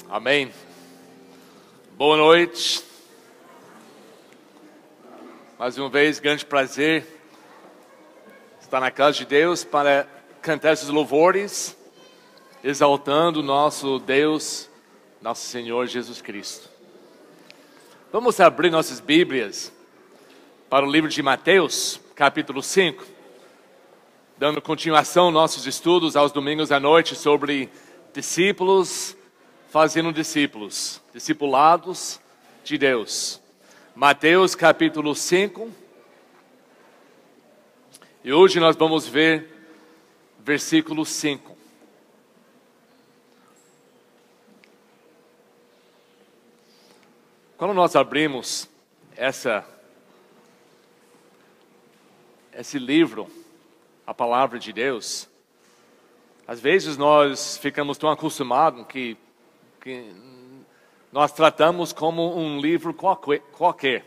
Amém. Boa noite. Mais uma vez, grande prazer estar na casa de Deus para cantar esses louvores, exaltando o nosso Deus, nosso Senhor Jesus Cristo. Vamos abrir nossas Bíblias para o livro de Mateus, capítulo 5, dando continuação aos nossos estudos aos domingos à noite sobre discípulos fazendo discípulos, discipulados de Deus. Mateus capítulo 5. E hoje nós vamos ver versículo 5. Quando nós abrimos esse livro, a palavra de Deus, às vezes nós ficamos tão acostumados que nós tratamos como um livro qualquer.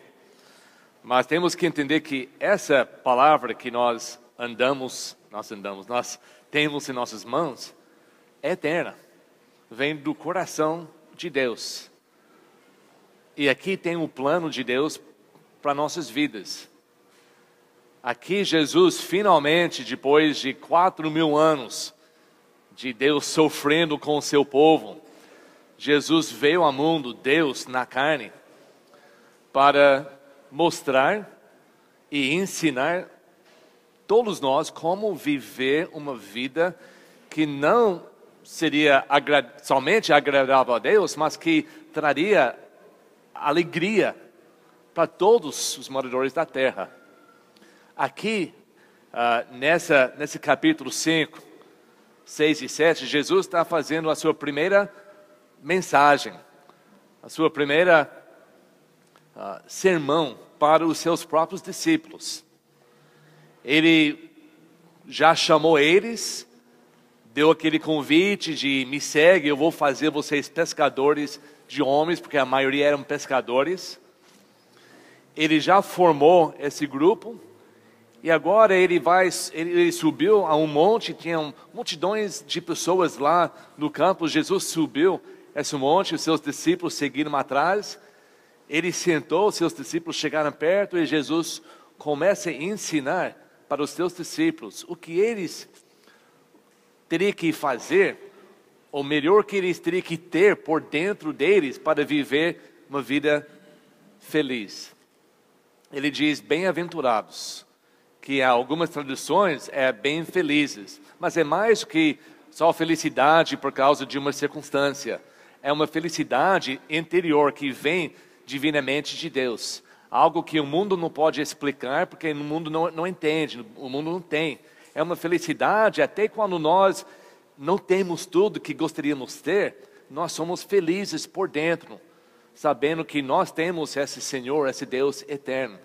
Mas temos que entender que essa palavra que nós temos em nossas mãos, é eterna. Vem do coração de Deus. E aqui tem o plano de Deus para nossas vidas. Aqui Jesus finalmente, depois de 4.000 anos de Deus sofrendo com o seu povo, Jesus veio ao mundo, Deus na carne, para mostrar e ensinar todos nós como viver uma vida que não seria somente agradável a Deus, mas que traria alegria para todos os moradores da terra. Aqui, nesse capítulo 5, 6 e 7, Jesus está fazendo a sua primeira mensagem, a sua primeira sermão para os seus próprios discípulos. Ele já chamou eles, deu aquele convite de me segue, eu vou fazer vocês pescadores de homens, porque a maioria eram pescadores. Ele já formou esse grupo, e agora ele subiu a um monte, tinham multidões de pessoas lá no campo. Jesus subiu esse monte, os seus discípulos seguiram atrás. Ele sentou, seus discípulos chegaram perto e Jesus começa a ensinar para os seus discípulos o que eles teriam que fazer, ou melhor, que eles teriam que ter por dentro deles para viver uma vida feliz. Ele diz bem-aventurados, que em algumas traduções é bem felizes, mas é mais que só felicidade por causa de uma circunstância. É uma felicidade interior que vem divinamente de Deus. Algo que o mundo não pode explicar, porque o mundo não entende, o mundo não tem. É uma felicidade, até quando nós não temos tudo que gostaríamos de ter, nós somos felizes por dentro, sabendo que nós temos esse Senhor, esse Deus eterno,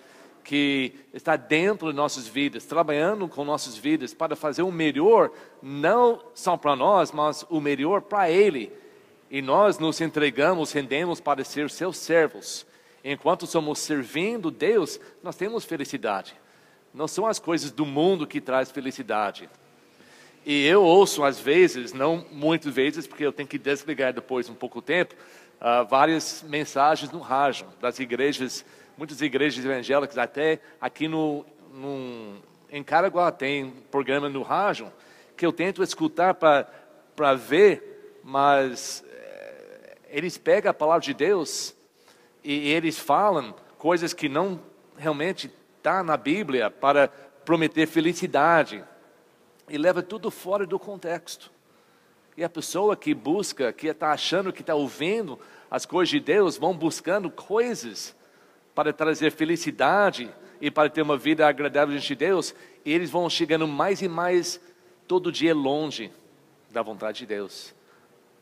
que está dentro de nossas vidas, trabalhando com nossas vidas para fazer o melhor, não só para nós, mas o melhor para Ele. E nós nos entregamos, rendemos para ser seus servos. Enquanto somos servindo Deus, nós temos felicidade. Não são as coisas do mundo que traz felicidade. E eu ouço às vezes, não muitas vezes, porque eu tenho que desligar depois um pouco tempo, várias mensagens no rádio, das igrejas, muitas igrejas evangélicas, até aqui em Caraguá tem programa no rádio, que eu tento escutar para ver, mas eles pegam a palavra de Deus e eles falam coisas que não realmente está na Bíblia para prometer felicidade, e leva tudo fora do contexto. E a pessoa que busca, que está achando que está ouvindo as coisas de Deus, vão buscando coisas para trazer felicidade e para ter uma vida agradável diante de Deus, e eles vão chegando mais e mais todo dia longe da vontade de Deus.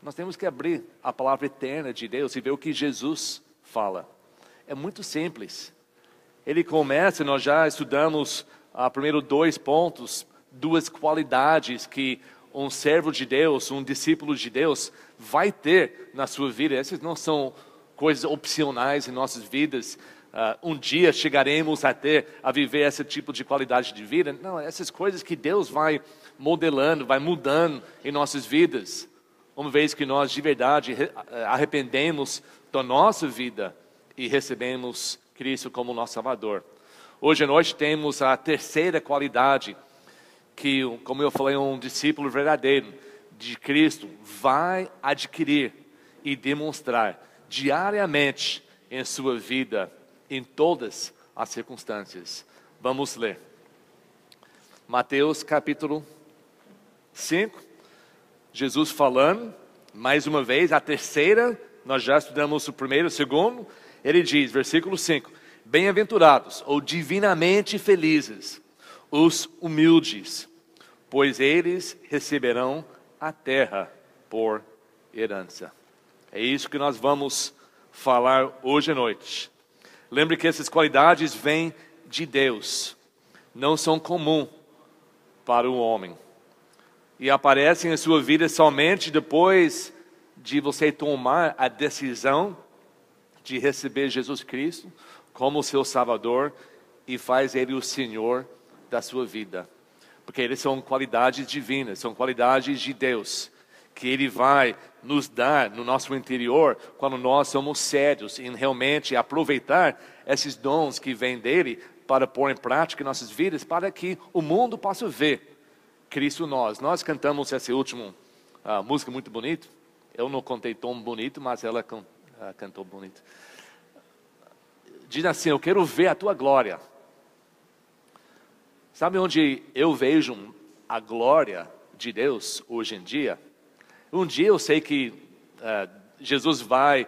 Nós temos que abrir a palavra eterna de Deus e ver o que Jesus fala. É muito simples. Ele começa, nós já estudamos primeiro 2 pontos, 2 qualidades que um servo de Deus, um discípulo de Deus vai ter na sua vida. Essas não são coisas opcionais em nossas vidas. Um dia chegaremos a viver esse tipo de qualidade de vida. Não, essas coisas que Deus vai modelando, vai mudando em nossas vidas. uma vez que nós de verdade arrependemos da nossa vida e recebemos Cristo como nosso Salvador. Hoje à noite temos a terceira qualidade que, como eu falei, um discípulo verdadeiro de Cristo vai adquirir e demonstrar diariamente em sua vida, em todas as circunstâncias. Vamos ler. Mateus capítulo 5, Jesus falando, mais uma vez, a terceira, nós já estudamos o primeiro, o segundo, ele diz, versículo 5, bem-aventurados ou divinamente felizes, os humildes, pois eles receberão a terra por herança. É isso que nós vamos falar hoje à noite. Lembre que essas qualidades vêm de Deus, não são comuns para o homem. E aparecem em sua vida somente depois de você tomar a decisão de receber Jesus Cristo como seu Salvador e faz Ele o Senhor da sua vida. Porque eles são qualidades divinas, são qualidades de Deus, que Ele vai nos dar no nosso interior quando nós somos sérios em realmente aproveitar esses dons que vêm dEle para pôr em prática em nossas vidas, para que o mundo possa ver Cristo nós. Nós cantamos essa última música muito bonita. Eu não cantei tão bonito, mas ela cantou bonito. Diz assim, eu quero ver a tua glória. Sabe onde eu vejo a glória de Deus hoje em dia? Um dia eu sei que Jesus vai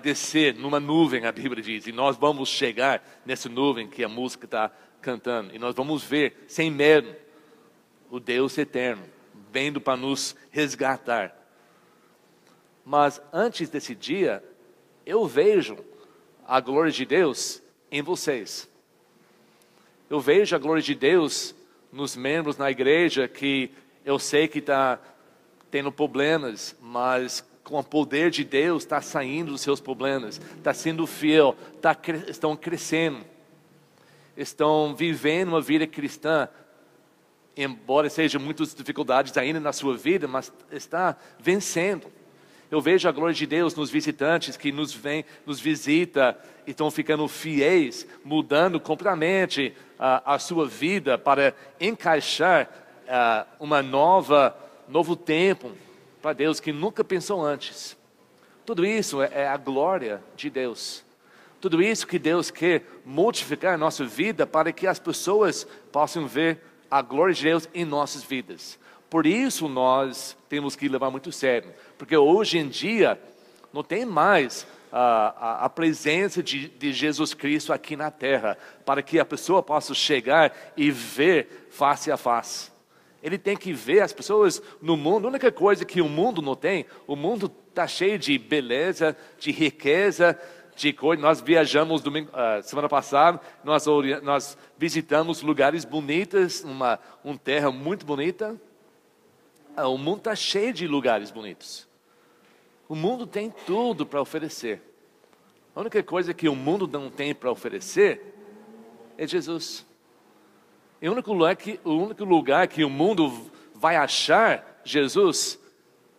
descer numa nuvem, a Bíblia diz, e nós vamos chegar nessa nuvem que a música está cantando, e nós vamos ver, sem medo, o Deus eterno, vendo para nos resgatar. Mas antes desse dia, eu vejo a glória de Deus em vocês. Eu vejo a glória de Deus nos membros na igreja que eu sei que está tendo problemas, mas com o poder de Deus está saindo dos seus problemas, está sendo fiel, estão crescendo, estão vivendo uma vida cristã, embora sejam muitas dificuldades ainda na sua vida, mas está vencendo. Eu vejo a glória de Deus nos visitantes que nos visita e estão ficando fiéis, mudando completamente a sua vida para encaixar novo tempo para Deus que nunca pensou antes. Tudo isso é a glória de Deus. Tudo isso que Deus quer modificar a nossa vida para que as pessoas possam ver a glória de Deus em nossas vidas. Por isso nós temos que levar muito sério, porque hoje em dia não tem mais a presença de Jesus Cristo aqui na terra, para que a pessoa possa chegar e ver face a face. Ele tem que ver as pessoas no mundo. A única coisa que o mundo não tem, o mundo está cheio de beleza, de riqueza, de coisa. Nós viajamos semana passada, nós visitamos lugares bonitos, uma terra muito bonita. O mundo está cheio de lugares bonitos. O mundo tem tudo para oferecer. A única coisa que o mundo não tem para oferecer é Jesus. E o único lugar que o mundo vai achar Jesus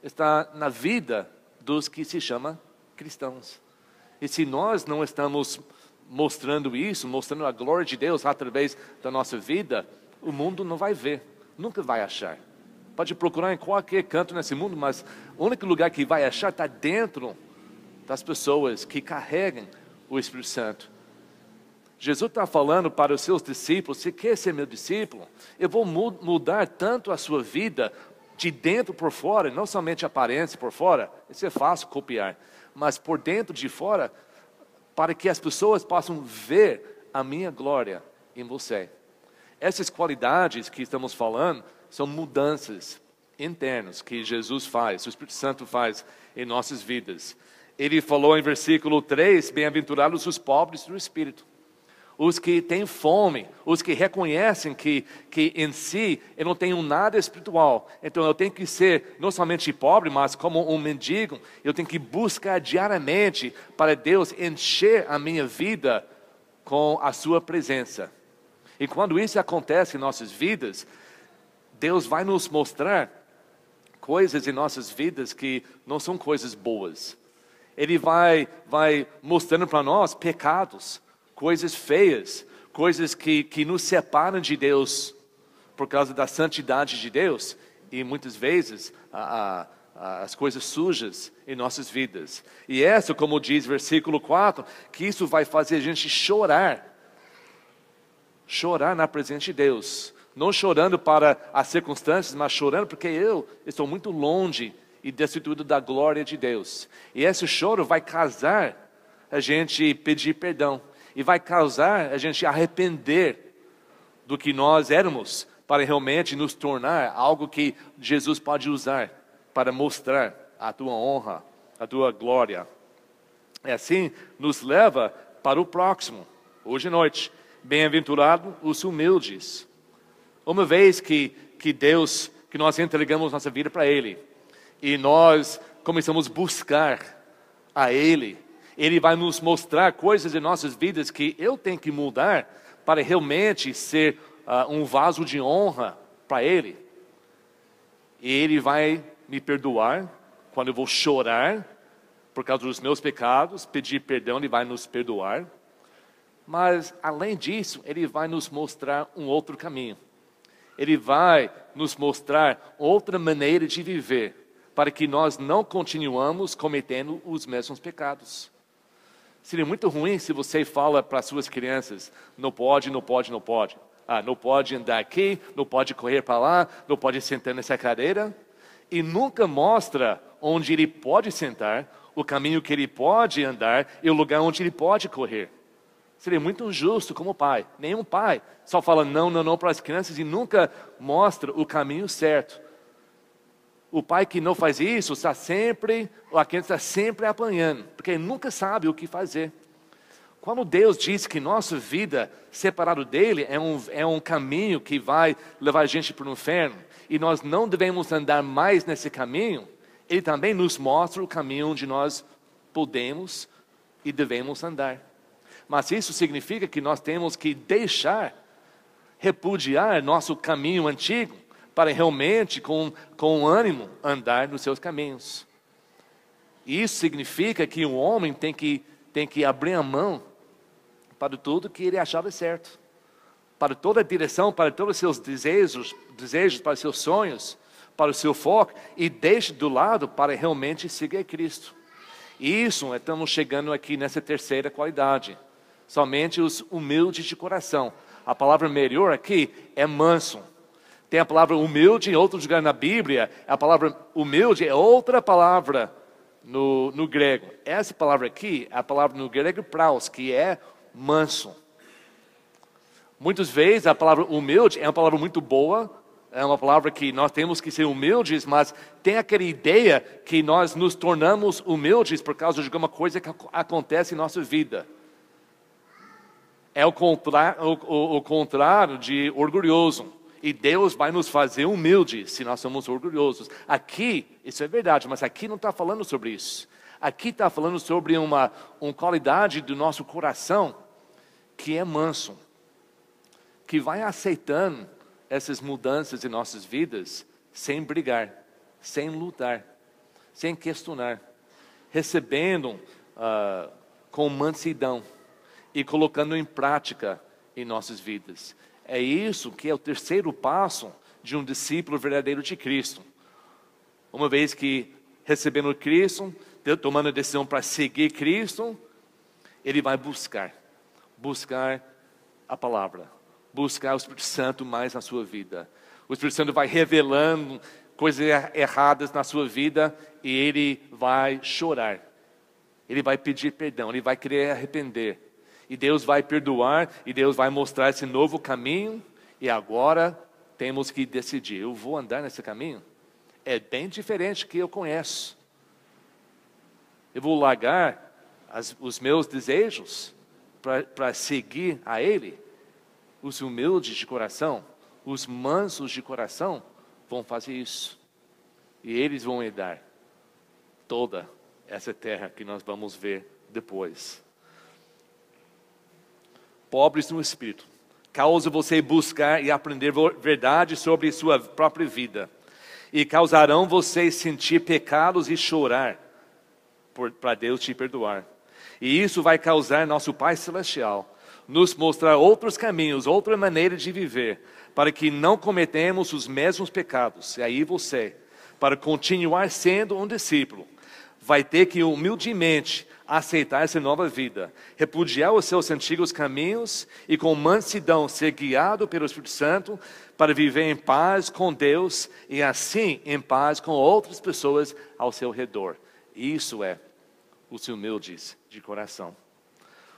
está na vida dos que se chamam cristãos. E se nós não estamos mostrando isso, mostrando a glória de Deus através da nossa vida, o mundo não vai ver, nunca vai achar. Pode procurar em qualquer canto nesse mundo, mas o único lugar que vai achar está dentro das pessoas que carregam o Espírito Santo. Jesus está falando para os seus discípulos, você quer ser meu discípulo? Eu vou mudar tanto a sua vida, de dentro por fora, não somente a aparência por fora, isso é fácil copiar, mas por dentro de fora, para que as pessoas possam ver a minha glória em você. Essas qualidades que estamos falando, são mudanças internas que Jesus faz, o Espírito Santo faz em nossas vidas. Ele falou em versículo 3, bem-aventurados os pobres do Espírito. Os que têm fome, os que reconhecem que em si eu não tenho nada espiritual. Então eu tenho que ser não somente pobre, mas como um mendigo. Eu tenho que buscar diariamente para Deus encher a minha vida com a sua presença. E quando isso acontece em nossas vidas, Deus vai nos mostrar coisas em nossas vidas que não são coisas boas. Ele vai mostrando para nós pecados, coisas feias, coisas que nos separam de Deus por causa da santidade de Deus. E muitas vezes as coisas sujas em nossas vidas. E essa, como diz versículo 4, que isso vai fazer a gente chorar. Chorar na presença de Deus. Não chorando para as circunstâncias, mas chorando porque eu estou muito longe e destituído da glória de Deus. E esse choro vai causar a gente pedir perdão. E vai causar a gente arrepender do que nós éramos, para realmente nos tornar algo que Jesus pode usar para mostrar a tua honra, a tua glória. E assim nos leva para o próximo, hoje à noite. Bem-aventurado os humildes. Uma vez que nós entregamos nossa vida para Ele, e nós começamos a buscar a Ele, Ele vai nos mostrar coisas em nossas vidas que eu tenho que mudar para realmente ser um vaso de honra para Ele. E Ele vai me perdoar quando eu vou chorar por causa dos meus pecados, pedir perdão, Ele vai nos perdoar. Mas além disso, Ele vai nos mostrar um outro caminho. Ele vai nos mostrar outra maneira de viver, para que nós não continuamos cometendo os mesmos pecados. Seria muito ruim se você fala para suas crianças, não pode, não pode, não pode. Não pode andar aqui, não pode correr para lá, não pode sentar nessa cadeira. E nunca mostra onde ele pode sentar, o caminho que ele pode andar e o lugar onde ele pode correr. Seria muito injusto como pai. Nenhum pai só fala não, não, não para as crianças e nunca mostra o caminho certo. O pai que não faz isso a criança está sempre apanhando, porque ele nunca sabe o que fazer. Quando Deus diz que nossa vida separado dele é um caminho que vai levar a gente para o inferno, e nós não devemos andar mais nesse caminho, Ele também nos mostra o caminho onde nós podemos e devemos andar. Mas isso significa que nós temos que repudiar nosso caminho antigo, para realmente, com ânimo, andar nos seus caminhos. E isso significa que um homem tem que abrir a mão para tudo que ele achava certo, para toda a direção, para todos os seus desejos, para os seus sonhos, para o seu foco, e deixe do lado para realmente seguir Cristo. Isso, estamos chegando aqui nessa terceira qualidade, somente os humildes de coração. A palavra melhor aqui é manso. Tem a palavra humilde em outros lugares na Bíblia, a palavra humilde é outra palavra no grego. Essa palavra aqui é a palavra no grego praus, que é manso. Muitas vezes a palavra humilde é uma palavra muito boa, é uma palavra que nós temos que ser humildes, mas tem aquela ideia que nós nos tornamos humildes por causa de alguma coisa que acontece em nossa vida. É o contrário de orgulhoso. E Deus vai nos fazer humildes se nós somos orgulhosos. Aqui, isso é verdade, mas aqui não está falando sobre isso. Aqui está falando sobre uma qualidade do nosso coração que é manso, que vai aceitando essas mudanças em nossas vidas sem brigar, sem lutar, sem questionar, recebendo com mansidão e colocando em prática em nossas vidas. É isso que é o terceiro passo de um discípulo verdadeiro de Cristo. Uma vez que recebendo Cristo, tomando a decisão para seguir Cristo, ele vai buscar a palavra, buscar o Espírito Santo mais na sua vida. O Espírito Santo vai revelando coisas erradas na sua vida e ele vai chorar. Ele vai pedir perdão, ele vai querer arrepender. E Deus vai perdoar, e Deus vai mostrar esse novo caminho, e agora temos que decidir, eu vou andar nesse caminho? É bem diferente do que eu conheço. Eu vou largar os meus desejos para seguir a Ele? Os humildes de coração, os mansos de coração, vão fazer isso. E eles vão herdar toda essa terra que nós vamos ver depois. Pobres no espírito, causa você buscar e aprender verdade sobre sua própria vida. e causarão vocês sentir pecados e chorar para Deus te perdoar. E isso vai causar nosso Pai Celestial nos mostrar outros caminhos, outra maneira de viver, para que não cometemos os mesmos pecados. E aí você, para continuar sendo um discípulo, vai ter que humildemente aceitar essa nova vida, repudiar os seus antigos caminhos e com mansidão ser guiado pelo Espírito Santo para viver em paz com Deus e assim em paz com outras pessoas ao seu redor. Isso é os humildes de coração.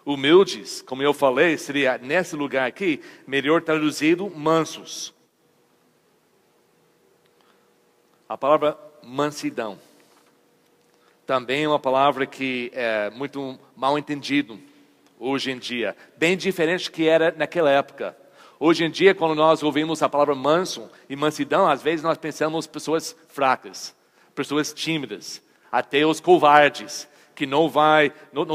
Humildes, como eu falei, seria nesse lugar aqui, melhor traduzido, mansos. A palavra mansidão também é uma palavra que é muito mal entendido hoje em dia. Bem diferente do que era naquela época. Hoje em dia, quando nós ouvimos a palavra manso e mansidão, às vezes nós pensamos em pessoas fracas, pessoas tímidas, até os covardes, que não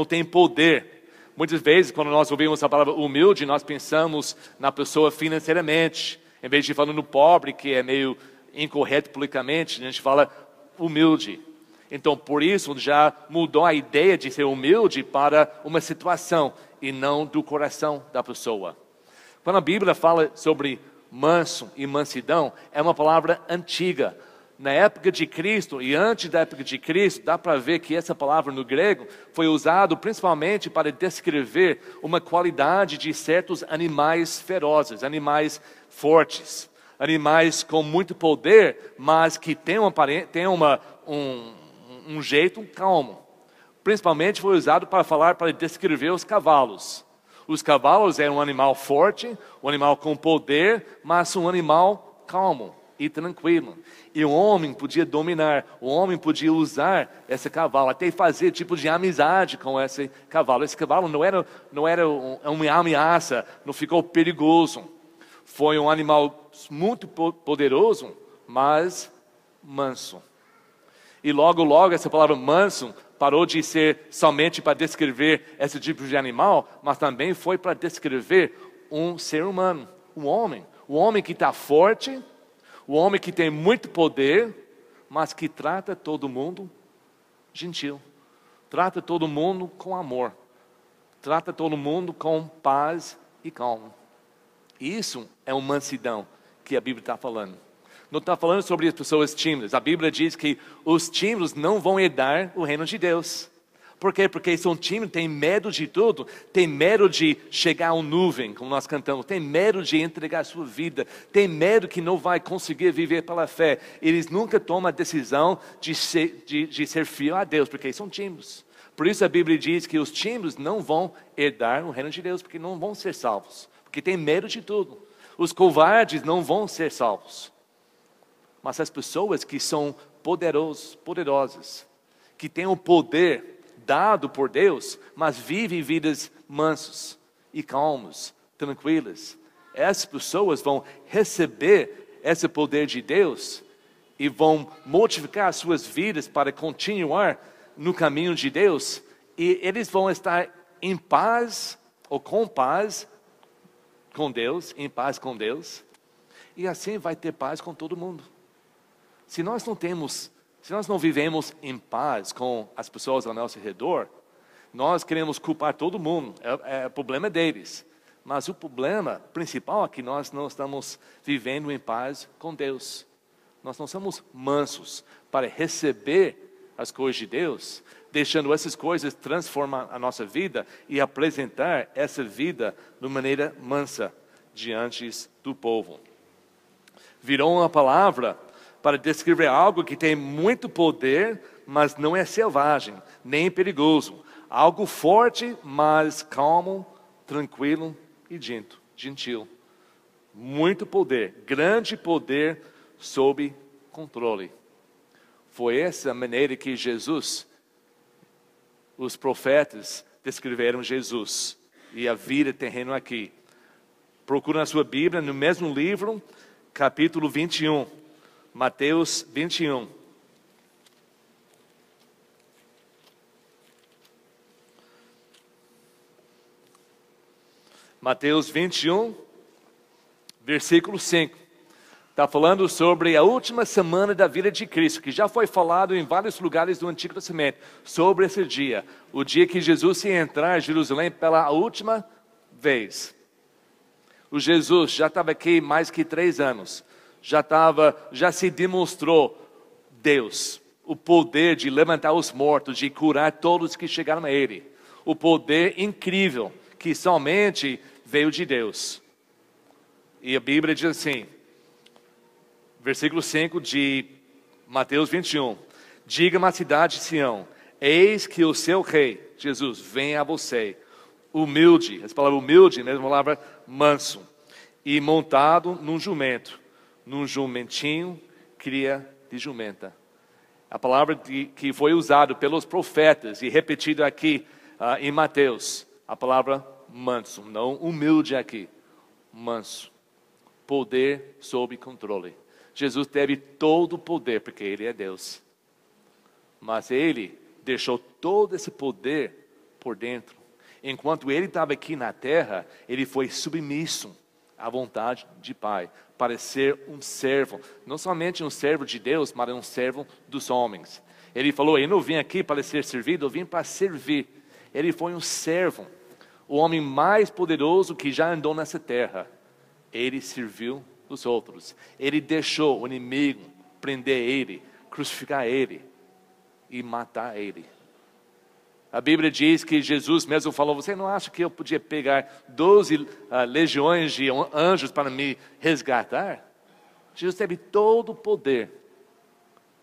tem poder. Muitas vezes, quando nós ouvimos a palavra humilde, nós pensamos na pessoa financeiramente. Em vez de falar no pobre, que é meio incorreto politicamente, a gente fala humilde. Então, por isso, já mudou a ideia de ser humilde para uma situação e não do coração da pessoa. Quando a Bíblia fala sobre manso e mansidão, é uma palavra antiga. Na época de Cristo e antes da época de Cristo, dá para ver que essa palavra no grego foi usada principalmente para descrever uma qualidade de certos animais ferozes, animais fortes, animais com muito poder, mas que tem um jeito calmo. Principalmente foi usado para descrever os cavalos. Os cavalos eram um animal forte, um animal com poder, mas um animal calmo e tranquilo. E o homem podia dominar, o homem podia usar esse cavalo, até fazer tipo de amizade com esse cavalo. Esse cavalo não era uma ameaça, não ficou perigoso. Foi um animal muito poderoso, mas manso. E logo essa palavra manso parou de ser somente para descrever esse tipo de animal, mas também foi para descrever um ser humano, um homem que está forte, o homem que tem muito poder, mas que trata todo mundo gentil. Trata todo mundo com amor. Trata todo mundo com paz e calma. Isso é uma mansidão que a Bíblia está falando. Não está falando sobre as pessoas tímidas. A Bíblia diz que os tímidos não vão herdar o reino de Deus. Por quê? Porque são tímidos, têm medo de tudo, têm medo de chegar a uma nuvem, como nós cantamos, têm medo de entregar a sua vida, têm medo que não vai conseguir viver pela fé. Eles nunca tomam a decisão de ser fiel a Deus, porque são tímidos. Por isso a Bíblia diz que os tímidos não vão herdar o reino de Deus, porque não vão ser salvos, porque têm medo de tudo. Os covardes não vão ser salvos. Mas as pessoas que são poderosas, que têm o poder dado por Deus, mas vivem vidas mansas e calmas, tranquilas. Essas pessoas vão receber esse poder de Deus e vão modificar as suas vidas para continuar no caminho de Deus. E eles vão estar em paz ou com paz com Deus, em paz com Deus. E assim vai ter paz com todo mundo. Se nós não vivemos em paz com as pessoas ao nosso redor, nós queremos culpar todo mundo, é o problema deles. Mas o problema principal é que nós não estamos vivendo em paz com Deus. Nós não somos mansos para receber as coisas de Deus, deixando essas coisas transformar a nossa vida e apresentar essa vida de maneira mansa diante do povo. Virou uma palavra para descrever algo que tem muito poder, mas não é selvagem, nem perigoso. Algo forte, mas calmo, tranquilo e gentil. Muito poder, grande poder sob controle. Foi essa maneira que Jesus, os profetas descreveram Jesus e a vida terrena aqui. Procura na sua Bíblia, no mesmo livro, capítulo 21. Mateus 21. Mateus 21, versículo 5. Está falando sobre a última semana da vida de Cristo, que já foi falado em vários lugares do Antigo Testamento, sobre esse dia. O dia que Jesus ia entrar em Jerusalém pela última vez. O Jesus já estava aqui mais que 3 anos. Já se demonstrou Deus. O poder de levantar os mortos, de curar todos que chegaram a Ele. O poder incrível, que somente veio de Deus. E a Bíblia diz assim, versículo 5 de Mateus 21. Diga-me a cidade de Sião, eis que o seu rei, Jesus, vem a você, humilde, essa palavra humilde, mesma palavra manso, e montado num jumento, num jumentinho, cria de jumenta. A palavra que foi usada pelos profetas e repetida aqui em Mateus, a palavra manso, não humilde aqui, manso, poder sob controle. Jesus teve todo o poder, porque Ele é Deus. Mas Ele deixou todo esse poder por dentro. Enquanto Ele estava aqui na terra, Ele foi submisso à vontade de Pai, para ser um servo. Não somente um servo de Deus, mas um servo dos homens. Ele falou, eu não vim aqui para ser servido, eu vim para servir. Ele foi um servo, o homem mais poderoso que já andou nessa terra. Ele serviu os outros. Ele deixou o inimigo prender Ele, crucificar Ele e matar Ele. A Bíblia diz que Jesus mesmo falou, você não acha que eu podia pegar 12 legiões de anjos para me resgatar? Jesus teve todo o poder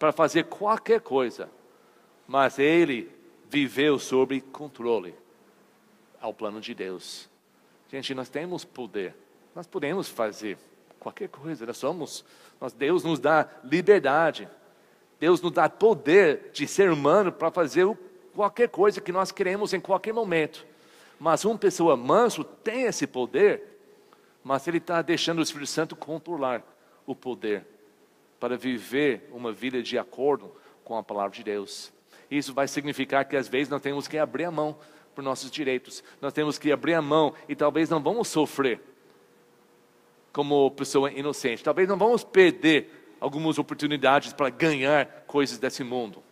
para fazer qualquer coisa, mas Ele viveu sob controle ao plano de Deus. Gente, nós temos poder, nós podemos fazer qualquer coisa, Deus nos dá liberdade, Deus nos dá poder de ser humano para fazer qualquer coisa que nós queremos em qualquer momento. Mas uma pessoa manso tem esse poder, mas ele está deixando o Espírito Santo controlar o poder para viver uma vida de acordo com a palavra de Deus. Isso vai significar que às vezes nós temos que abrir a mão por nossos direitos. Nós temos que abrir a mão e talvez não vamos sofrer como pessoa inocente. Talvez não vamos perder algumas oportunidades para ganhar coisas desse mundo.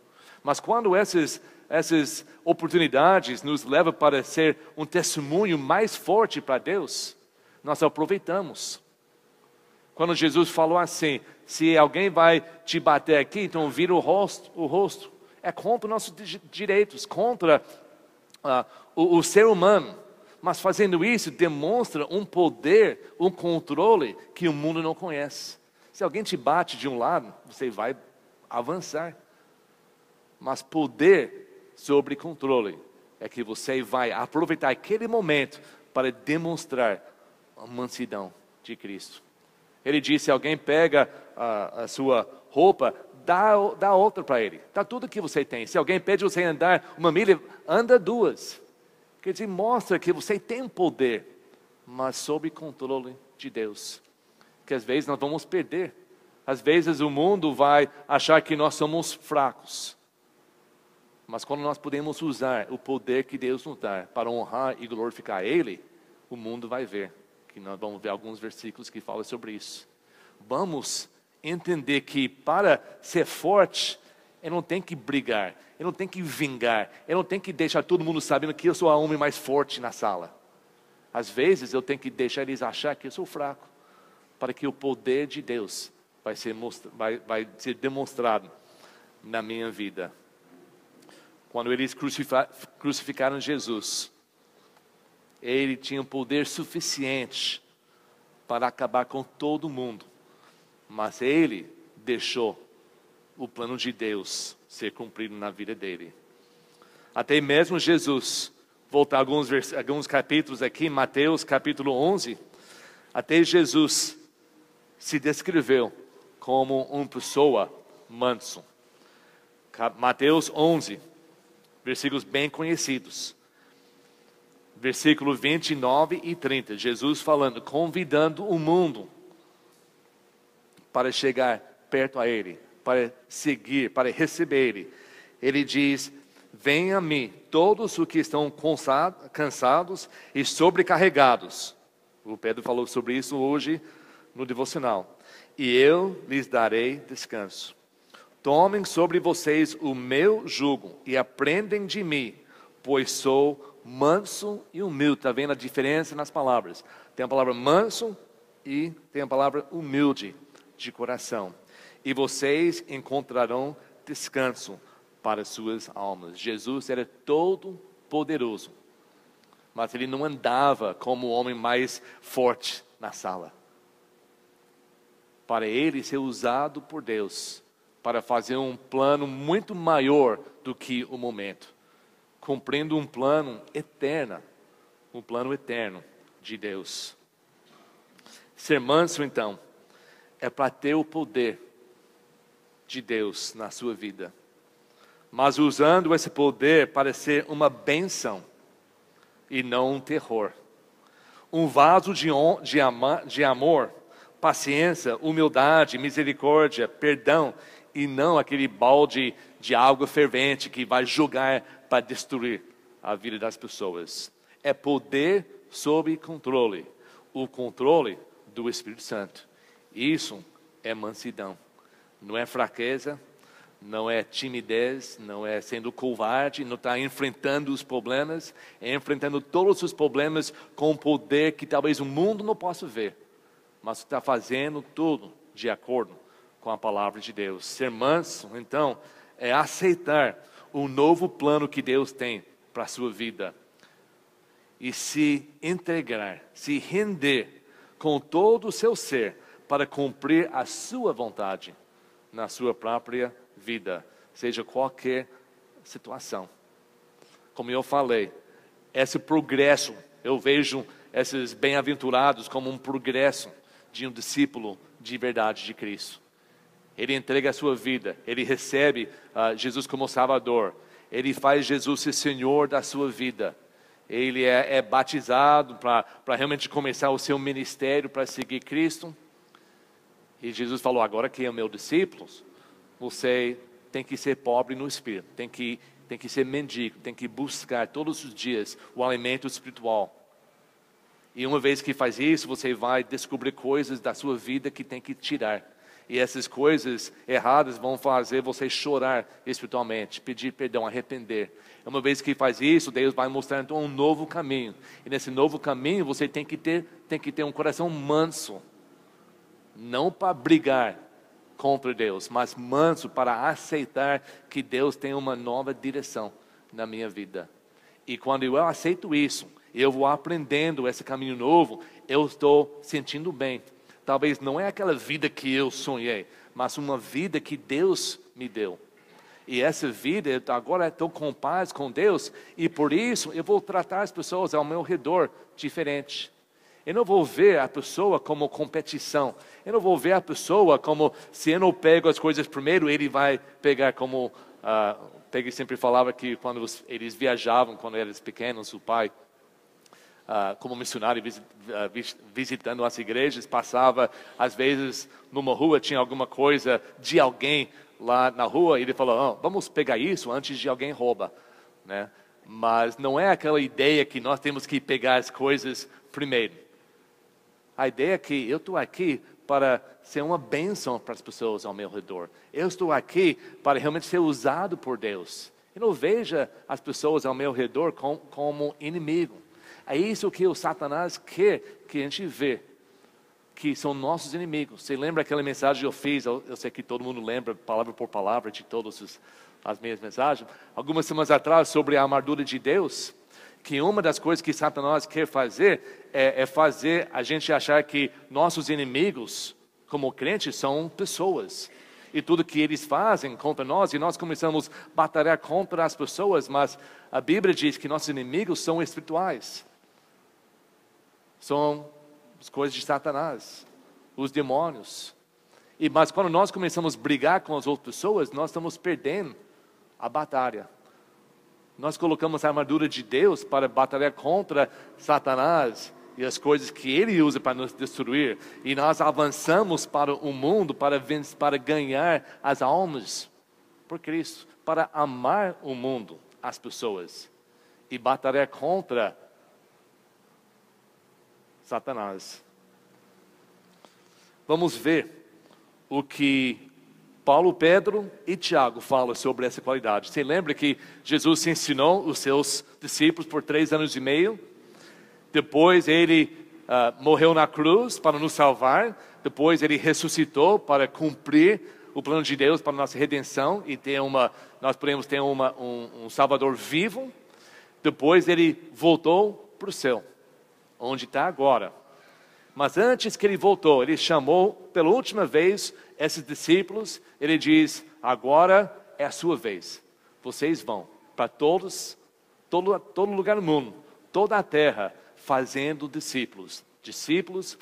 Mas quando essas oportunidades nos levam para ser um testemunho mais forte para Deus, nós aproveitamos. Quando Jesus falou assim, se alguém vai te bater aqui, então vira o rosto. É contra nossos direitos, contra o ser humano. Mas fazendo isso, demonstra um poder, um controle que o mundo não conhece. Se alguém te bate de um lado, você vai avançar. Mas poder sobre controle é que você vai aproveitar aquele momento para demonstrar a mansidão de Cristo. Ele disse, se alguém pega a sua roupa, dá outra para ele. Dá tudo que você tem. Se alguém pede você andar 1 milha, anda 2. Quer dizer, mostra que você tem poder, mas sob controle de Deus. Que às vezes nós vamos perder. Às vezes o mundo vai achar que nós somos fracos. Mas quando nós podemos usar o poder que Deus nos dá para honrar e glorificar Ele, o mundo vai ver. Que nós vamos ver alguns versículos que falam sobre isso. Vamos entender que para ser forte, eu não tenho que brigar, eu não tenho que vingar, eu não tenho que deixar todo mundo sabendo que eu sou o homem mais forte na sala. Às vezes eu tenho que deixar eles achar que eu sou fraco, para que o poder de Deus vai ser demonstrado na minha vida. Quando eles crucificaram Jesus, Ele tinha um poder suficiente para acabar com todo mundo. Mas Ele deixou o plano de Deus ser cumprido na vida dele. Até mesmo Jesus, voltar alguns capítulos aqui, Mateus capítulo 11, até Jesus se descreveu como uma pessoa manso. Mateus 11, versículos bem conhecidos. Versículo 29 e 30, Jesus falando, convidando o mundo para chegar perto a Ele, para seguir, para receber Ele. Ele diz, venham a mim todos os que estão cansados e sobrecarregados. O Pedro falou sobre isso hoje no devocional. e eu lhes darei descanso. Tomem sobre vocês o meu jugo e aprendem de mim, pois sou manso e humilde. Está vendo a diferença nas palavras? Tem a palavra manso e tem a palavra humilde de coração. E vocês encontrarão descanso para suas almas. Jesus era todo poderoso, mas ele não andava como o homem mais forte na sala. Para ele ser usado por Deus para fazer um plano muito maior do que o momento, cumprindo um plano eterno de Deus. Ser manso, então, é para ter o poder de Deus na sua vida, mas usando esse poder para ser uma bênção e não um terror. Um vaso de amor, paciência, humildade, misericórdia, perdão, e não aquele balde de água fervente que vai jogar para destruir a vida das pessoas. É poder sob controle, o controle do Espírito Santo. Isso é mansidão, não é fraqueza, não é timidez, não é sendo covarde, não está enfrentando os problemas, é enfrentando todos os problemas com um poder que talvez o mundo não possa ver, mas está fazendo tudo de acordo com a palavra de Deus. Ser manso, então, é aceitar o novo plano que Deus tem para a sua vida e se entregar, se render com todo o seu ser para cumprir a sua vontade na sua própria vida, seja qualquer situação. Como eu falei, esse progresso, eu vejo esses bem-aventurados como um progresso de um discípulo de verdade de Cristo. Ele entrega a sua vida, ele recebe Jesus como Salvador, ele faz Jesus ser Senhor da sua vida, ele é batizado para realmente começar o seu ministério para seguir Cristo. E Jesus falou: agora que é meu discípulo, você tem que ser pobre no espírito, tem que ser mendigo, tem que buscar todos os dias o alimento espiritual. E uma vez que faz isso, você vai descobrir coisas da sua vida que tem que tirar. E essas coisas erradas vão fazer você chorar espiritualmente, pedir perdão, arrepender. Uma vez que faz isso, Deus vai mostrar então um novo caminho. E nesse novo caminho você tem que ter um coração manso. Não para brigar contra Deus, mas manso para aceitar que Deus tem uma nova direção na minha vida. E quando eu aceito isso, eu vou aprendendo esse caminho novo, eu estou sentindo bem. Talvez não é aquela vida que eu sonhei, mas uma vida que Deus me deu. E essa vida, agora estou com paz com Deus, e por isso eu vou tratar as pessoas ao meu redor diferente. Eu não vou ver a pessoa como competição. Eu não vou ver a pessoa como, se eu não pego as coisas primeiro, ele vai pegar como... Peggy sempre falava que quando eles viajavam, quando eram pequenos, o pai... como missionário visitando as igrejas, passava às vezes numa rua, tinha alguma coisa de alguém lá na rua, e ele falou: vamos pegar isso antes de alguém rouba, né? Mas não é aquela ideia que nós temos que pegar as coisas primeiro. A ideia é que eu estou aqui para ser uma bênção para as pessoas ao meu redor. Eu estou aqui para realmente ser usado por Deus. Eu não vejo as pessoas ao meu redor como inimigo. É isso que o Satanás quer que a gente vê, que são nossos inimigos. Você lembra aquela mensagem que eu fiz? Eu sei que todo mundo lembra, palavra por palavra, de todas as minhas mensagens. Algumas semanas atrás, sobre a armadura de Deus, que uma das coisas que Satanás quer fazer é fazer a gente achar que nossos inimigos, como crentes, são pessoas. E tudo que eles fazem contra nós, e nós começamos a batalhar contra as pessoas, mas a Bíblia diz que nossos inimigos são espirituais. São as coisas de Satanás, os demônios. Mas quando nós começamos a brigar com as outras pessoas, nós estamos perdendo a batalha. Nós colocamos a armadura de Deus para batalhar contra Satanás e as coisas que ele usa para nos destruir. E nós avançamos para o mundo para ganhar as almas por Cristo, para amar o mundo, as pessoas, e batalhar contra Satanás. Vamos ver o que Paulo, Pedro e Tiago falam sobre essa qualidade. Você lembra que Jesus ensinou os seus discípulos por 3 anos e meio? Depois ele morreu na cruz para nos salvar. Depois ele ressuscitou para cumprir o plano de Deus para a nossa redenção e nós podemos ter um Salvador vivo. Depois ele voltou para o céu, onde está agora. Mas antes que ele voltou, ele chamou pela última vez esses discípulos. Ele diz: agora é a sua vez. Vocês vão para todo lugar do mundo, toda a terra, fazendo discípulos. Discípulos,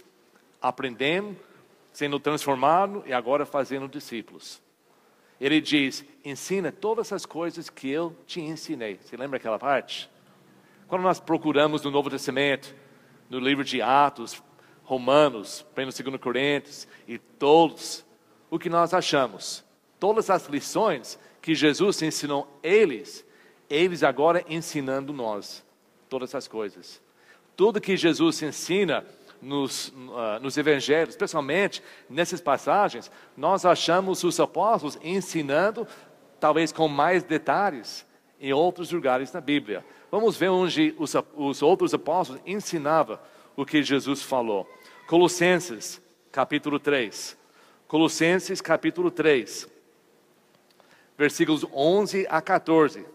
aprendendo, sendo transformados e agora fazendo discípulos. Ele diz: ensina todas as coisas que eu te ensinei. Você lembra aquela parte? Quando nós procuramos no Novo Testamento, no livro de Atos, Romanos, 1 e 2 Coríntios e todos, o que nós achamos? Todas as lições que Jesus ensinou eles agora ensinando nós, todas as coisas. Tudo que Jesus ensina nos evangelhos, especialmente nessas passagens, nós achamos os apóstolos ensinando, talvez com mais detalhes, em outros lugares na Bíblia. Vamos ver onde os outros apóstolos ensinavam o que Jesus falou. Colossenses, capítulo 3. Colossenses, capítulo 3. Versículos 11 a 14.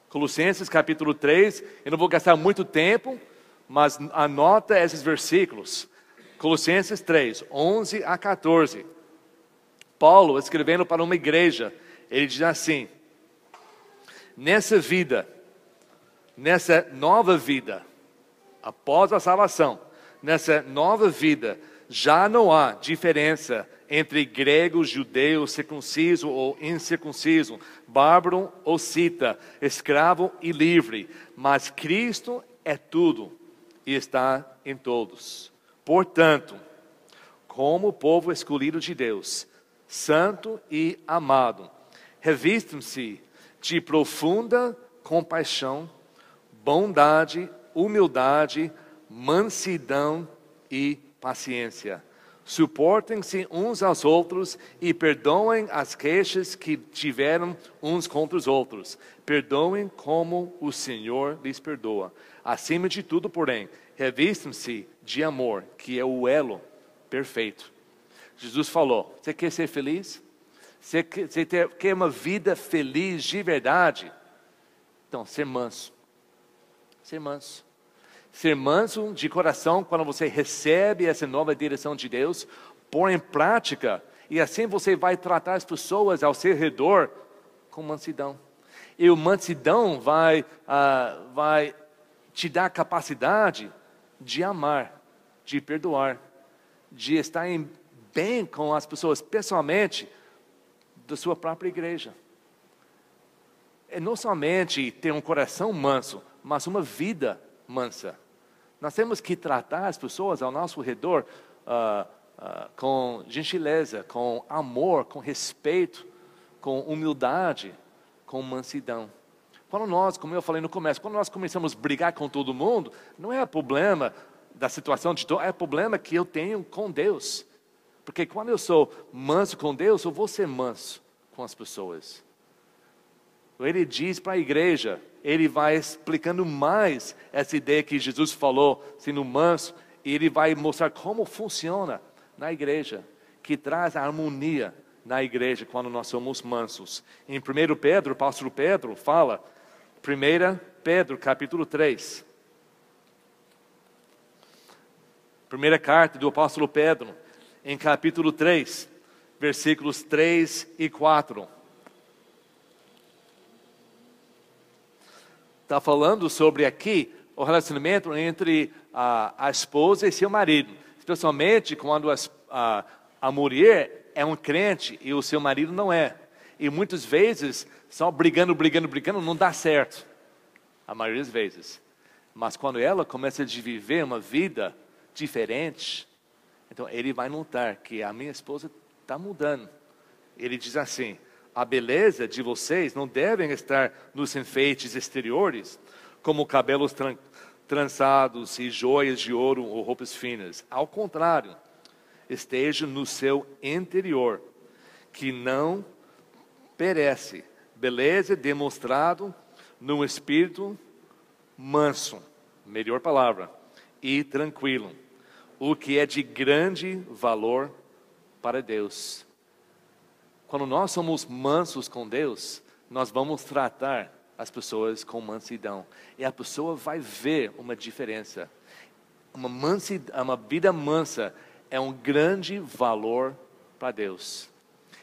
Colossenses, capítulo 3. Eu não vou gastar muito tempo, mas anota esses versículos. Colossenses 3, 11 a 14. Paulo, escrevendo para uma igreja, ele diz assim: nessa vida, nessa nova vida, após a salvação, nessa nova vida, já não há diferença entre grego, judeu, circunciso ou incircunciso, bárbaro ou cita, escravo e livre, mas Cristo é tudo e está em todos. Portanto, como povo escolhido de Deus, santo e amado, revistam-se de profunda compaixão, bondade, humildade, mansidão e paciência. Suportem-se uns aos outros e perdoem as queixas que tiveram uns contra os outros. Perdoem como o Senhor lhes perdoa. Acima de tudo, porém, revistam-se de amor, que é o elo perfeito. Jesus falou: você quer ser feliz? Você quer uma vida feliz de verdade? Então, ser manso. Ser manso. Ser manso de coração quando você recebe essa nova direção de Deus, pôr em prática, e assim você vai tratar as pessoas ao seu redor com mansidão. E o mansidão vai te dar capacidade de amar, de perdoar, de estar bem com as pessoas, pessoalmente, da sua própria igreja. É não somente ter um coração manso, mas uma vida mansa. Nós temos que tratar as pessoas ao nosso redor com gentileza, com amor, com respeito, com humildade, com mansidão. Quando nós, como eu falei no começo, quando nós começamos a brigar com todo mundo, não é problema da situação de todo, é problema que eu tenho com Deus. Porque quando eu sou manso com Deus, eu vou ser manso com as pessoas. Ele diz para a igreja, ele vai explicando mais essa ideia que Jesus falou, sendo manso, e ele vai mostrar como funciona na igreja, que traz a harmonia na igreja quando nós somos mansos. Em 1 Pedro, o apóstolo Pedro fala, 1 Pedro capítulo 3. Primeira carta do apóstolo Pedro, em capítulo 3, versículos 3 e 4. Está falando sobre aqui o relacionamento entre a esposa e seu marido. Especialmente quando a mulher é um crente e o seu marido não é. E muitas vezes, só brigando, não dá certo. A maioria das vezes. Mas quando ela começa a viver uma vida diferente, então ele vai notar que a minha esposa está mudando. Ele diz assim: a beleza de vocês não devem estar nos enfeites exteriores, como cabelos trançados e joias de ouro ou roupas finas. Ao contrário, esteja no seu interior, que não perece. Beleza demonstrado num espírito manso, melhor palavra, e tranquilo, o que é de grande valor para Deus. Quando nós somos mansos com Deus, nós vamos tratar as pessoas com mansidão, e a pessoa vai ver uma diferença. Uma vida mansa é um grande valor para Deus.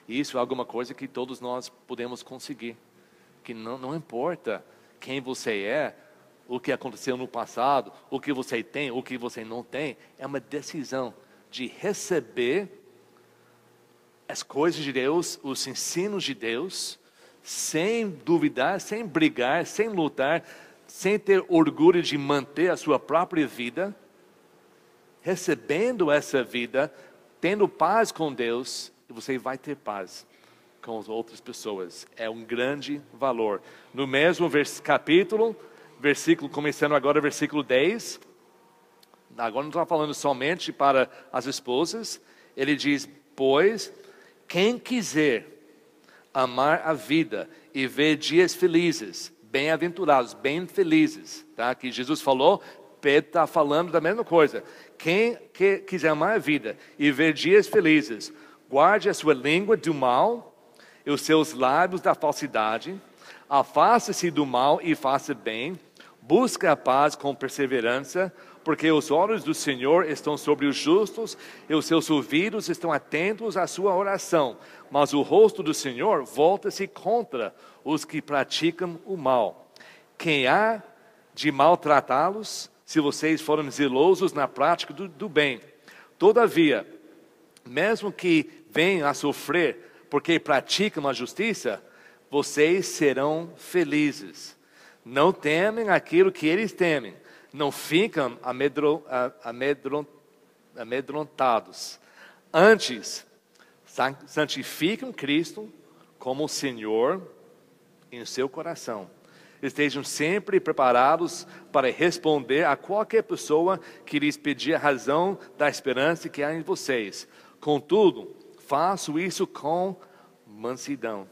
E isso é alguma coisa que todos nós podemos conseguir. Que não importa quem você é, o que aconteceu no passado, o que você tem, o que você não tem. É uma decisão de receber as coisas de Deus, os ensinos de Deus, sem duvidar, sem brigar, sem lutar, sem ter orgulho de manter a sua própria vida, recebendo essa vida, tendo paz com Deus, e você vai ter paz com as outras pessoas. É um grande valor. No mesmo capítulo, versículo, começando agora, versículo 10, agora não estou falando somente para as esposas, ele diz, pois, quem quiser amar a vida e ver dias felizes, bem-aventurados, bem felizes, tá? Que Jesus falou, Pedro está falando da mesma coisa. Quem quiser amar a vida e ver dias felizes, guarde a sua língua do mal e os seus lábios da falsidade, afaste-se do mal e faça bem, busque a paz com perseverança, porque os olhos do Senhor estão sobre os justos e os seus ouvidos estão atentos à sua oração, mas o rosto do Senhor volta-se contra os que praticam o mal. Quem há de maltratá-los, se vocês forem zelosos na prática do bem? Todavia, mesmo que venham a sofrer porque praticam a justiça, vocês serão felizes. Não temem aquilo que eles temem, não ficam amedrontados. Antes, santificam Cristo como Senhor em seu coração. Estejam sempre preparados para responder a qualquer pessoa que lhes pedir a razão da esperança que há em vocês. Contudo, faço isso com mansidão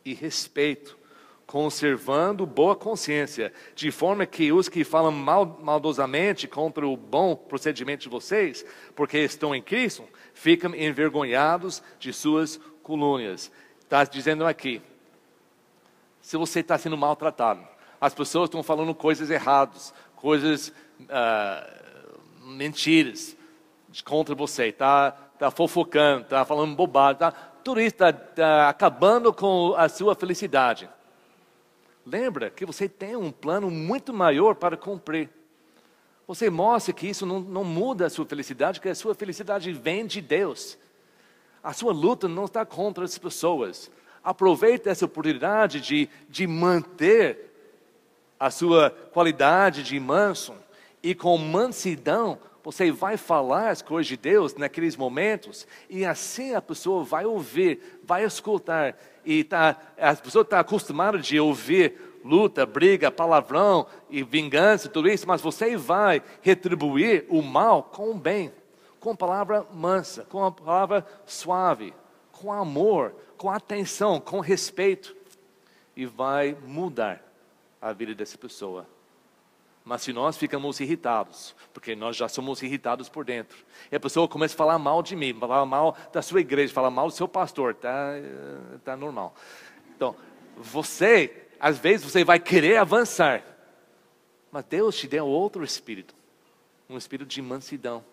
e respeito, conservando boa consciência, de forma que os que falam maldosamente contra o bom procedimento de vocês, porque estão em Cristo, ficam envergonhados de suas calúnias. Está dizendo aqui, se você está sendo maltratado, as pessoas estão falando coisas erradas, coisas mentiras contra você, está fofocando, está falando bobagem, tudo isso está acabando com a sua felicidade. Lembra que você tem um plano muito maior para cumprir. Você mostra que isso não muda a sua felicidade, que a sua felicidade vem de Deus. A sua luta não está contra as pessoas. Aproveite essa oportunidade de manter a sua qualidade de manso. E com mansidão, você vai falar as coisas de Deus naqueles momentos. E assim a pessoa vai ouvir, vai escutar. E a pessoa está acostumada de ouvir luta, briga, palavrão e vingança, tudo isso. Mas você vai retribuir o mal com o bem. Com palavra mansa, com a palavra suave, com amor, com atenção, com respeito, e vai mudar a vida dessa pessoa. Mas se nós ficamos irritados, porque nós já somos irritados por dentro, e a pessoa começa a falar mal de mim, falar mal da sua igreja, falar mal do seu pastor, tá normal. Então, às vezes você vai querer avançar, mas Deus te deu outro espírito, um espírito de mansidão.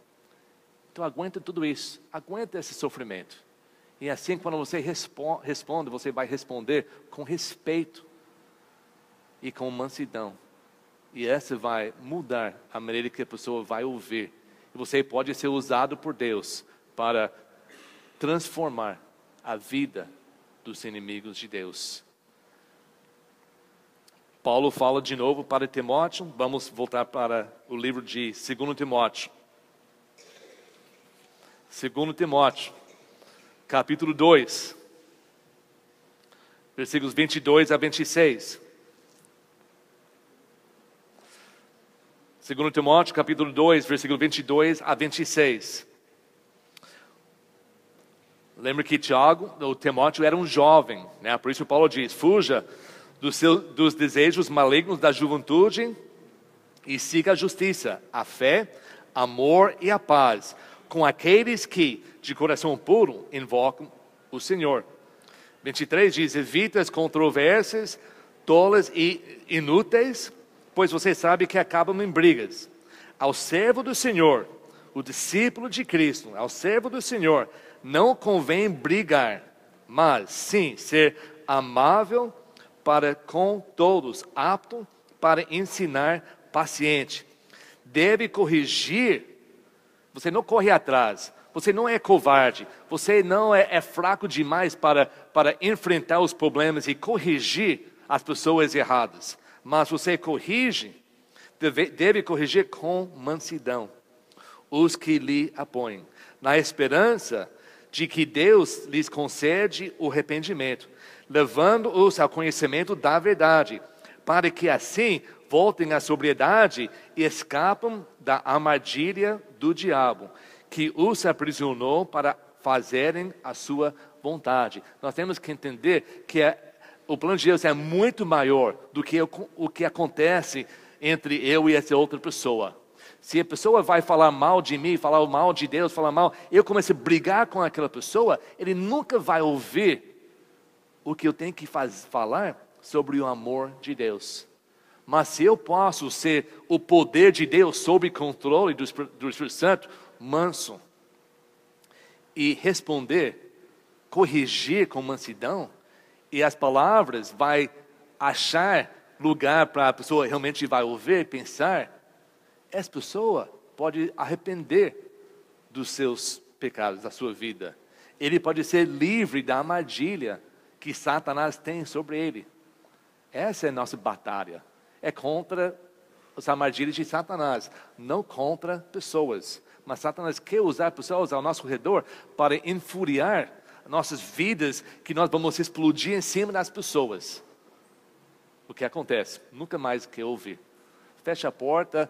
Então aguenta tudo isso, aguenta esse sofrimento. E assim, quando você responde, você vai responder com respeito e com mansidão. E essa vai mudar a maneira que a pessoa vai ouvir. E você pode ser usado por Deus para transformar a vida dos inimigos de Deus. Paulo fala de novo para Timóteo. Vamos voltar para o livro de 2 Timóteo. 2 Timóteo, capítulo 2, versículos 22 a 26. 2 Timóteo, capítulo 2, versículo 22 a 26. Lembra que Tiago, o Timóteo era um jovem, né? Por isso Paulo diz, fuja dos desejos malignos da juventude e siga a justiça, a fé, amor e a paz, com aqueles que, de coração puro, invocam o Senhor. 23 diz, evita as controvérsias tolas e inúteis, pois você sabe que acabam em brigas. Ao servo do Senhor, o discípulo de Cristo, ao servo do Senhor, não convém brigar, mas sim ser amável para com todos, apto para ensinar, paciente. Deve corrigir, você não corre atrás, você não é covarde, você não é fraco demais para enfrentar os problemas e corrigir as pessoas erradas. Mas você corrige, deve corrigir com mansidão os que lhe apoiam, na esperança de que Deus lhes concede o arrependimento, levando-os ao conhecimento da verdade, para que assim voltem à sobriedade e escapam da armadilha do diabo, que os aprisionou para fazerem a sua vontade. Nós temos que entender que o plano de Deus é muito maior do que o que acontece entre eu e essa outra pessoa. Se a pessoa vai falar mal de mim, falar mal de Deus, falar mal, eu começo a brigar com aquela pessoa, ele nunca vai ouvir o que eu tenho que falar sobre o amor de Deus. Mas se eu posso ser o poder de Deus sob controle do Espírito Santo, manso, e responder, corrigir com mansidão, e as palavras vai achar lugar para a pessoa realmente vai ouvir, pensar, essa pessoa pode arrepender dos seus pecados, da sua vida. Ele pode ser livre da armadilha que Satanás tem sobre ele. Essa é a nossa batalha. É contra as armadilhas de Satanás, não contra pessoas. Mas Satanás quer usar pessoas ao nosso redor para infuriar nossas vidas, que nós vamos explodir em cima das pessoas. O que acontece? Nunca mais quer ouvir. Fecha a porta,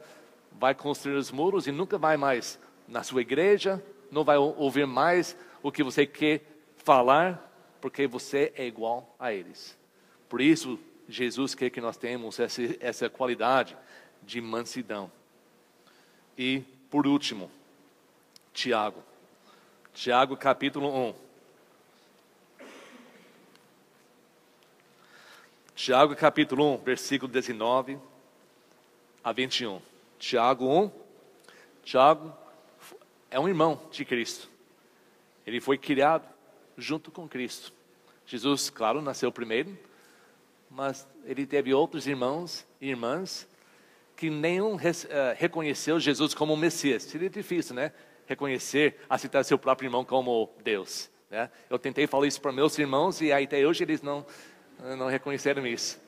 vai construir os muros e nunca vai mais na sua igreja, não vai ouvir mais o que você quer falar, porque você é igual a eles. Por isso, Jesus quer que nós tenhamos essa qualidade de mansidão. E, por último, Tiago capítulo 1. Tiago capítulo 1, versículo 19 a 21. Tiago 1, Tiago é um irmão de Cristo. Ele foi criado junto com Cristo. Jesus, claro, nasceu primeiro, mas ele teve outros irmãos e irmãs que nenhum reconheceu Jesus como Messias. Seria difícil, né? Reconhecer, aceitar seu próprio irmão como Deus, né? Eu tentei falar isso para meus irmãos e até hoje eles não reconheceram isso.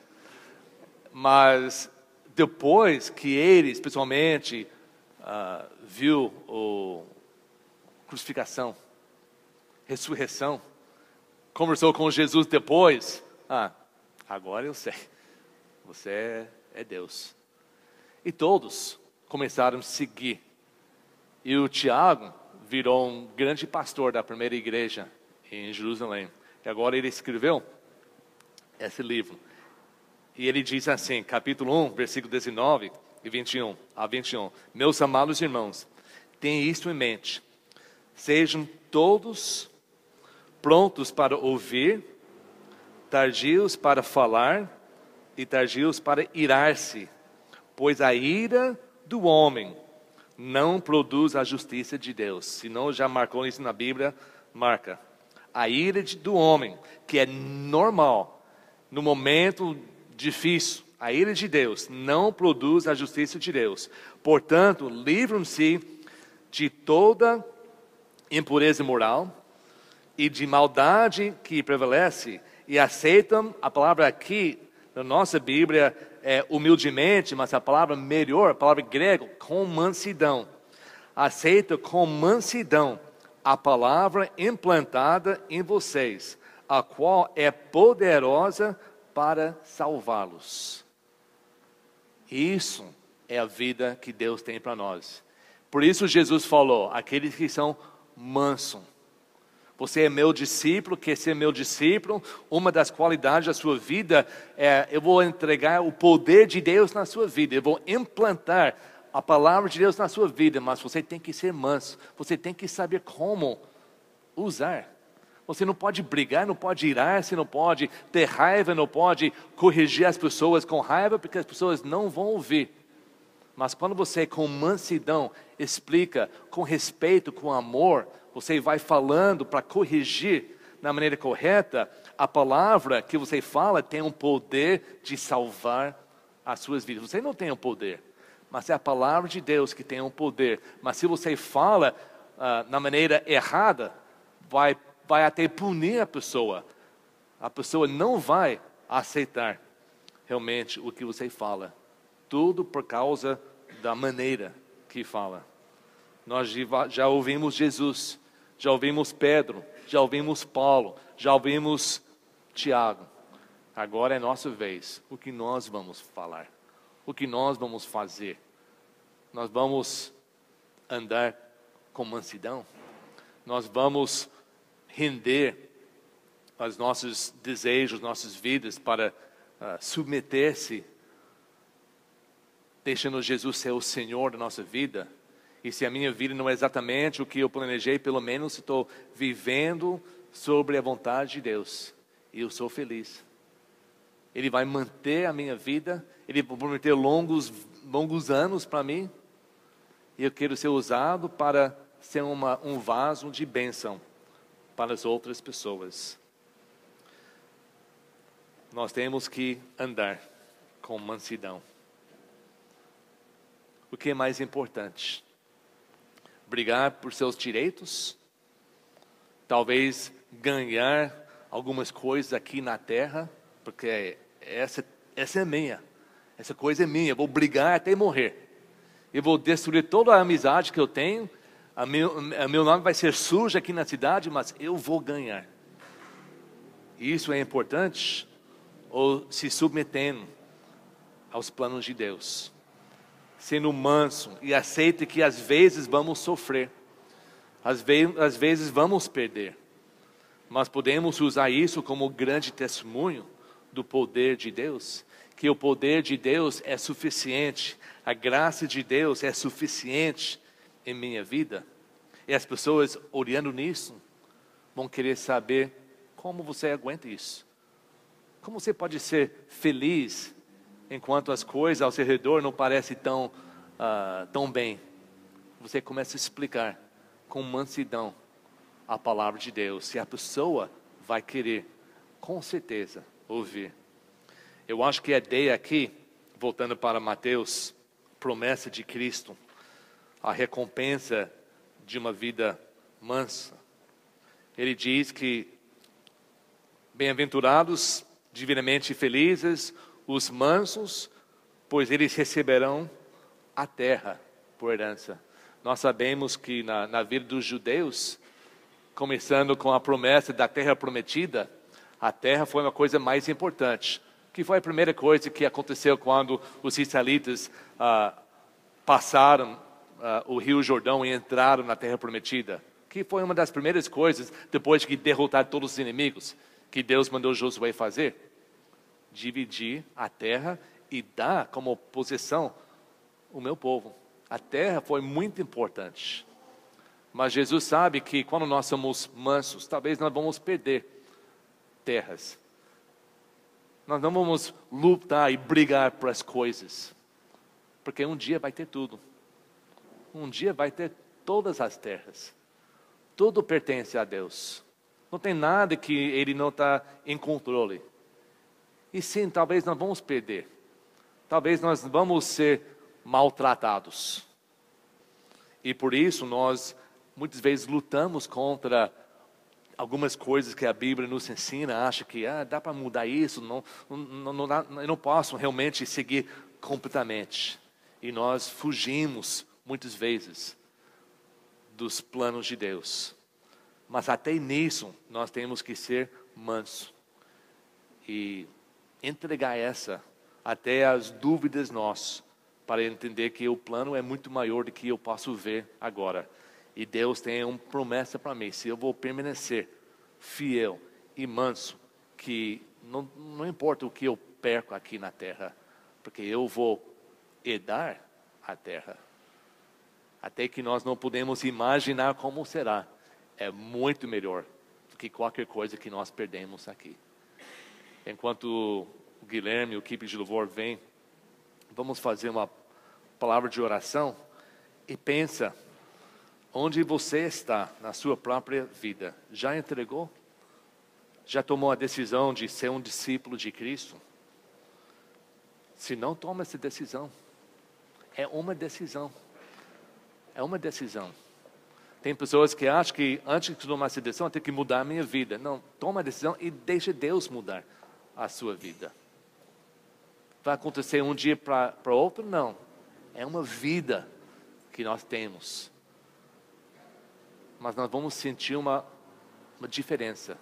Mas depois que eles, pessoalmente, viu a crucificação, ressurreição, conversou com Jesus depois, agora eu sei, você é Deus. E todos começaram a seguir. E o Tiago virou um grande pastor da primeira igreja em Jerusalém. E agora ele escreveu esse livro. E ele diz assim, capítulo 1, versículo 19 e 21 a 21. Meus amados irmãos, tenham isto em mente. Sejam todos prontos para ouvir, tardios para falar e tardios para irar-se. Pois a ira do homem não produz a justiça de Deus. Se não já marcou isso na Bíblia, marca. A ira do homem, que é normal, no momento difícil, a ira de Deus não produz a justiça de Deus. Portanto, livram-se de toda impureza moral e de maldade que prevalece e aceitam, a palavra aqui na nossa Bíblia é humildemente, mas a palavra melhor, a palavra grega, com mansidão. Aceita com mansidão a palavra implantada em vocês, a qual é poderosa para salvá-los. Isso é a vida que Deus tem para nós. Por isso Jesus falou, aqueles que são mansos. Você é meu discípulo, quer ser meu discípulo? Uma das qualidades da sua vida é: eu vou entregar o poder de Deus na sua vida. Eu vou implantar a palavra de Deus na sua vida. Mas você tem que ser manso. Você tem que saber como usar. Você não pode brigar, não pode irar, você não pode ter raiva, não pode corrigir as pessoas com raiva, porque as pessoas não vão ouvir. Mas quando você com mansidão explica, com respeito, com amor, você vai falando para corrigir na maneira correta, a palavra que você fala tem um poder de salvar as suas vidas. Você não tem o poder, mas é a palavra de Deus que tem um poder. Mas se você fala na maneira errada, vai até punir a pessoa. A pessoa não vai aceitar realmente o que você fala. Tudo por causa da maneira que fala. Nós já ouvimos Jesus, já ouvimos Pedro, já ouvimos Paulo, já ouvimos Tiago. Agora é nossa vez. O que nós vamos falar? O que nós vamos fazer? Nós vamos andar com mansidão? Nós vamos render os nossos desejos, nossas vidas para submeter-se, deixando Jesus ser o Senhor da nossa vida? E se a minha vida não é exatamente o que eu planejei, pelo menos estou vivendo sobre a vontade de Deus, e eu sou feliz. Ele vai manter a minha vida, Ele vai prometer longos anos para mim, e eu quero ser usado para ser um vaso de bênção para as outras pessoas. Nós temos que andar com mansidão. O que é mais importante? Brigar por seus direitos? Talvez ganhar algumas coisas aqui na terra, porque essa é minha. Essa coisa é minha, eu vou brigar até morrer. Eu vou destruir toda a amizade que eu tenho. Meu nome vai ser sujo aqui na cidade, mas eu vou ganhar. Isso é importante? Ou se submetendo aos planos de Deus? Sendo manso e aceite que às vezes vamos sofrer. Às vezes vamos perder. Mas podemos usar isso como grande testemunho do poder de Deus. Que o poder de Deus é suficiente. A graça de Deus é suficiente em minha vida. E as pessoas olhando nisso vão querer saber como você aguenta isso. Como você pode ser feliz enquanto as coisas ao seu redor não parecem tão bem? Você começa a explicar com mansidão a palavra de Deus. E a pessoa vai querer, com certeza, ouvir. Eu acho que a ideia aqui, voltando para Mateus, promessa de Cristo, a recompensa de uma vida mansa. Ele diz que bem-aventurados, divinamente felizes, os mansos, pois eles receberão a terra por herança. Nós sabemos que na vida dos judeus, começando com a promessa da terra prometida, a terra foi uma coisa mais importante. Que foi a primeira coisa que aconteceu quando os israelitas passaram o Rio Jordão e entraram na terra prometida. Que foi uma das primeiras coisas, depois de derrotar todos os inimigos, que Deus mandou Josué fazer. Dividir a terra e dar como possessão o meu povo. A terra foi muito importante. Mas Jesus sabe que quando nós somos mansos, talvez nós vamos perder terras. Nós não vamos lutar e brigar por as coisas. Porque um dia vai ter tudo. Um dia vai ter todas as terras. Tudo pertence a Deus. Não tem nada que Ele não está em controle. E sim, talvez nós vamos perder. Talvez nós vamos ser maltratados. E por isso nós muitas vezes lutamos contra algumas coisas que a Bíblia nos ensina. Acha que dá para mudar isso, eu não posso realmente seguir completamente. E nós fugimos muitas vezes dos planos de Deus. Mas até nisso nós temos que ser mansos e entregar até as dúvidas nossas, para entender que o plano é muito maior do que eu posso ver agora. E Deus tem uma promessa para mim. Se eu vou permanecer fiel e manso, que não importa o que eu perco aqui na terra, porque eu vou herdar a terra. Até que nós não podemos imaginar como será. É muito melhor do que qualquer coisa que nós perdemos aqui. Enquanto o Guilherme e o equipe de louvor vem, vamos fazer uma palavra de oração e pensa onde você está na sua própria vida. Já entregou? Já tomou a decisão de ser um discípulo de Cristo? Se não toma essa decisão, é uma decisão. É uma decisão. Tem pessoas que acham que antes de tomar essa decisão, eu tenho que mudar a minha vida. Não, toma a decisão e deixa Deus mudar a sua vida. Vai acontecer um dia para outro? Não. É uma vida que nós temos. Mas nós vamos sentir uma diferença.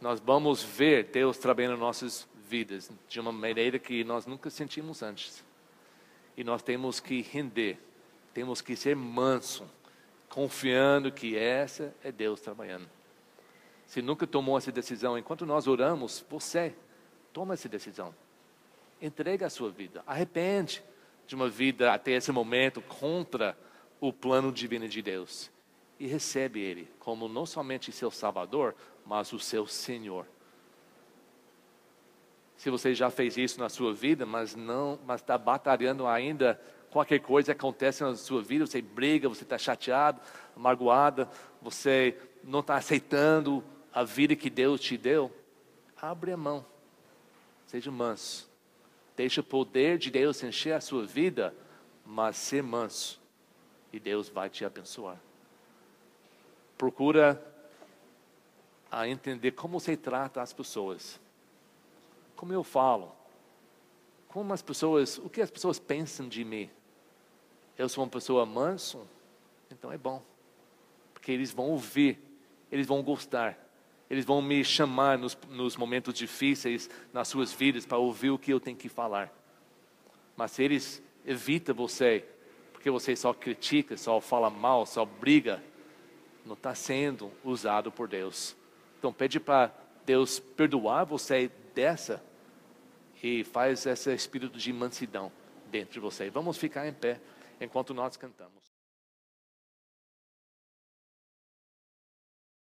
Nós vamos ver Deus trabalhando em nossas vidas de uma maneira que nós nunca sentimos antes. E nós temos que render, temos que ser manso, confiando que essa é Deus trabalhando. Se nunca tomou essa decisão, enquanto nós oramos, você toma essa decisão. Entrega a sua vida, arrepende de uma vida até esse momento contra o plano divino de Deus. E recebe Ele como não somente seu Salvador, mas o seu Senhor. Se você já fez isso na sua vida, mas está batalhando ainda, qualquer coisa acontece na sua vida, você briga, você está chateado, amargoada, você não está aceitando a vida que Deus te deu, abre a mão, seja manso, deixa o poder de Deus encher a sua vida, mas ser manso, e Deus vai te abençoar. Procura a entender como você trata as pessoas. Como eu falo. O que as pessoas pensam de mim. Eu sou uma pessoa mansa, então é bom. Porque eles vão ouvir, eles vão gostar. Eles vão me chamar nos momentos difíceis nas suas vidas para ouvir o que eu tenho que falar. Mas se eles evitam você, porque você só critica, só fala mal, só briga, não está sendo usado por Deus. Então pede para Deus perdoar você dessa e faz esse espírito de mansidão dentro de você. Vamos ficar em pé enquanto nós cantamos.